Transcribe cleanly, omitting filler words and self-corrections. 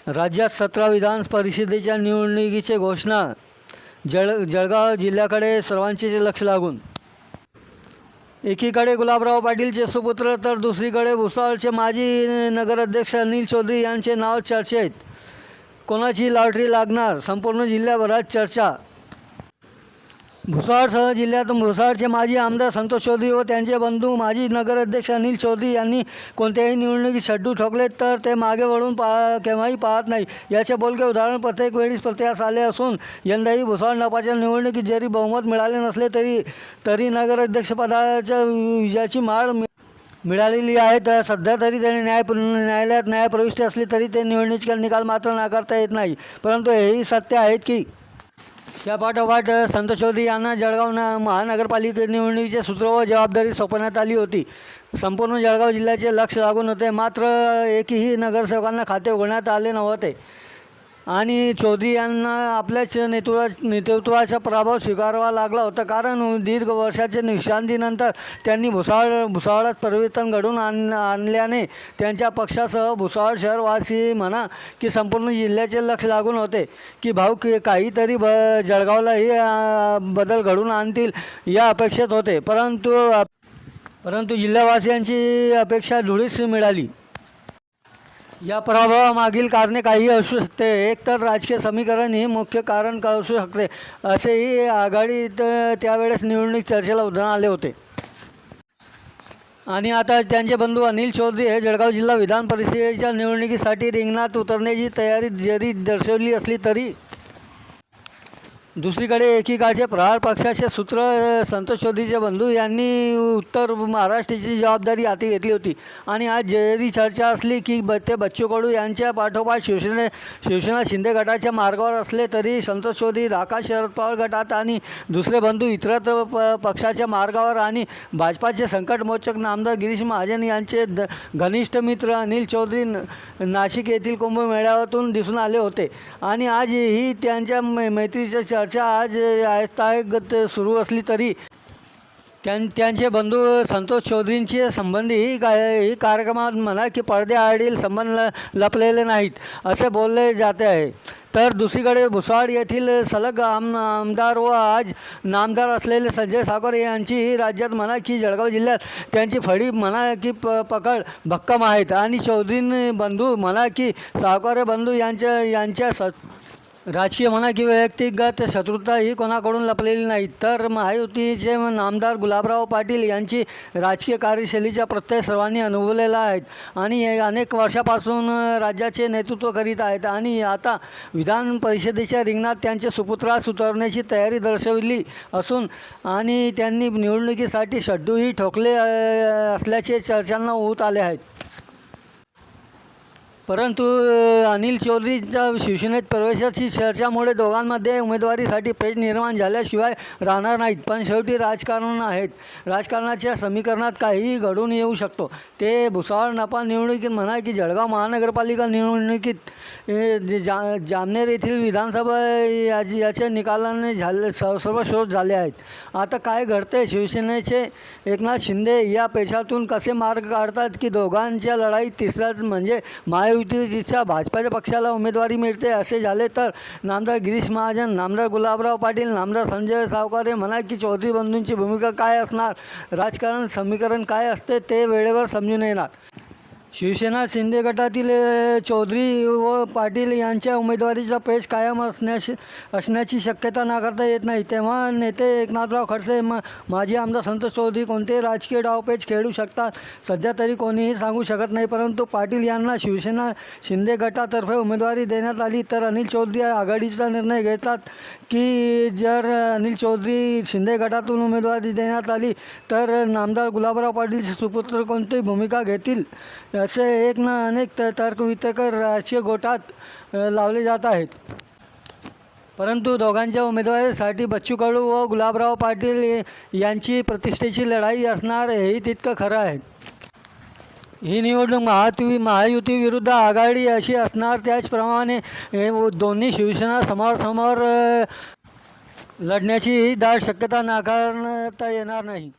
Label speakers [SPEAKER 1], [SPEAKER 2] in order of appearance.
[SPEAKER 1] राज्यात 17 विधान परिषदेच्या निवडणुकीची घोषणा. जळगाव जिल्ह्याकडे सर्वांचे लक्ष लागून. एकीकडे गुलाबराव पाटीलचे सुपुत्र तर दुसरीकडे भुसावळचे माजी नगराध्यक्ष अनिल चौधरी यांचे नाव चर्चेत. कोणाची लॉटरी लागणार? संपूर्ण जिल्ह्याभरात चर्चा. भुसावळसह जिल्ह्यात भुसावळचे माजी आमदार संतोष चौधरी व त्यांचे बंधू माजी नगराध्यक्ष अनिल चौधरी यांनी कोणत्याही निवडणुकीत शड्डू ठोकले तर ते मागे वळून केव्हाही पाहत नाही. याचे बोलके उदाहरण प्रत्येक वेळी प्रत्यास आले असून यंदाही भुसावळ नपाच्या निवडणुकीत जरी बहुमत मिळाले नसले तरी नगराध्यक्षपदाच्या विजयाची माळ मिळालेली आहे. तर सध्या तरी त्यांनी न्यायालयात न्यायप्रविष्टी असली तरी ते निवडणुकीचा निकाल मात्र नाकारता येत नाही. परंतु हेही सत्य आहेत की या पाठोपाठ संतोष चौधरी यांना जळगाव महानगरपालिका निवडणुकीचे सूत्र व जबाबदारी सोपवण्यात आली होती. संपूर्ण जळगाव जिल्ह्याचे लक्ष लागून होते. मात्र एकही नगरसेवकांना खाते उघडण्यात आले नव्हते आणि चौधरी यांना आपल्याच नेतृत्वाचा प्रभाव स्वीकारावा लागला होता. कारण दीर्घ वर्षाच्या विश्रांतीनंतर त्यांनी भुसावळात परिवर्तन घडवून आणल्याने त्यांच्या पक्षासह भुसावळ शहरवासी म्हणा की संपूर्ण जिल्ह्याचे लक्ष लागून होते की भाऊ काहीतरी जळगावलाही बदल घडवून आणतील या अपेक्षेत होते. परंतु जिल्हावासियांची अपेक्षा धुळीस मिळाली. या पराभवामागील कारणे काही असू शकते. एक तर राजकीय समीकरण हे मुख्य कारण असू शकते असेही आघाडीत त्यावेळेस निवडणूक चर्चेला उधाण आले होते. आणि आता त्यांचे बंधू अनिल चौधरी हे जळगाव जिल्हा विधान परिषदेच्या निवडणुकीसाठी रिंगणात उतरण्याची तयारी जरी दर्शवली असली तरी दुसरीकडे एकीकडचे प्रहार पक्षाचे सूत्र संतोष चौधरीचे बंधू यांनी उत्तर महाराष्ट्राची जबाबदारी हाती घेतली होती. आणि आज जरी चर्चा असली की ते बच्चू कडू यांच्या पाठोपाठ शिवसेना शिंदे गटाच्या मार्गावर असले तरी संतोष चौधरी राका शरद पवार गटात आणि दुसरे बंधू इतरत्र पक्षाच्या मार्गावर आणि भाजपाचे संकटमोचक नामदार गिरीश महाजन यांचे घनिष्ठ मित्र अनिल चौधरी नाशिक येथील कुंभमेळ्यातून दिसून आले होते. आणि आज ही त्यांच्या मैत्रीच्या चर्चा आज आयतागत सुरू असली तरी त्यांचे बंधू संतोष चौधरींचे संबंधी ही कार्यक्रमात म्हणा की पडद्याआडील संबंध लपलेले नाहीत असे बोलले जाते आहे. तर दुसरीकडे भुसावळ येथील सलग आमदार व आज नामदार असलेले संजय सावकारे यांचीही राज्यात म्हणा की जळगाव जिल्ह्यात त्यांची फळी म्हणा की पकड भक्कम आहेत. आणि चौधरी बंधू म्हणा की सावकारे बंधू यांच्या राजकीय म्हणा की वैयक्तिकगत शत्रुता ही कोणाकडून लपलेली नाही. तर महायुतीचे नामदार गुलाबराव पाटील यांची राजकीय कार्यशैलीचा प्रत्यय सर्वांनी अनुभवलेला आहे आणि अनेक वर्षापासून राज्याचे नेतृत्व करीत आहेत. आणि आता विधान परिषदेच्या रिंगणात त्यांचे सुपुत्रास उतरण्याची तयारी दर्शवली असून आणि त्यांनी निवडणुकीसाठी शड्डूही ठोकले असल्याचे चर्चांना ऊत आले आहेत. परंतु अनिल चौधरीच्या शिवसेनेत प्रवेशाची चर्चामुळे दोघांमध्ये उमेदवारीसाठी पेच निर्माण झाल्याशिवाय राहणार नाहीत. पण शेवटी राजकारण आहेत. राजकारणाच्या समीकरणात काहीही घडून येऊ शकतो. ते भुसावळ नपा निवडणुकीत म्हणा की जळगाव महानगरपालिका निवडणुकीत जामनेर येथील विधानसभा याच्या निकालाने सर्वश्रोत झाले आहेत. आता काय घडते? शिवसेनेचे एकनाथ शिंदे या पेशातून कसे मार्ग काढतात की दोघांच्या लढाईत तिसऱ्याच म्हणजे महायुतीच्या भाजपाच्या पक्षाला उमेदवारी मिळते असे झाले तर नामदार गिरीश महाजन, नामदार गुलाबराव पाटील, नामदार संजय सावकारे म्हणा की चौधरी बंधूंची भूमिका काय असणार? राजकारण समीकरण काय असते ते वेळेवर समजून येणार. शिवसेना शिंदे गटातील चौधरी व पाटील यांच्या उमेदवारीचा पेच कायम असण्याची शक्यता नाकारता येत नाही. तेव्हा नेते एकनाथराव खडसे माजी आमदार संतोष चौधरी कोणते राजकीय डावपेच खेळू शकतात सध्या तरी कोणीही सांगू शकत नाही. परंतु पाटील यांना शिवसेना शिंदे गटातर्फे उमेदवारी देण्यात आली तर अनिल चौधरी आघाडीचा निर्णय घेतात की जर अनिल चौधरी शिंदे गटातून उमेदवारी देण्यात आली तर नामदार गुलाबराव पाटील सुपुत्र कोणती भूमिका घेतील असे अनेक तर्कवितर्क राजकीय गोटात लावले जात आहेत. परंतु दोघांच्या उमेदवारीसाठी बच्चू कडू व गुलाबराव पाटील यांची प्रतिष्ठेची लढाई असणार हेही तितकं खरं आहे. ही निवडणूक महायुती विरुद्ध आघाडी अशी असणार. त्याचप्रमाणे दोन्ही शिवसेना समोरासमोर लढण्याची दाट शक्यता नाकारता येणार नाही.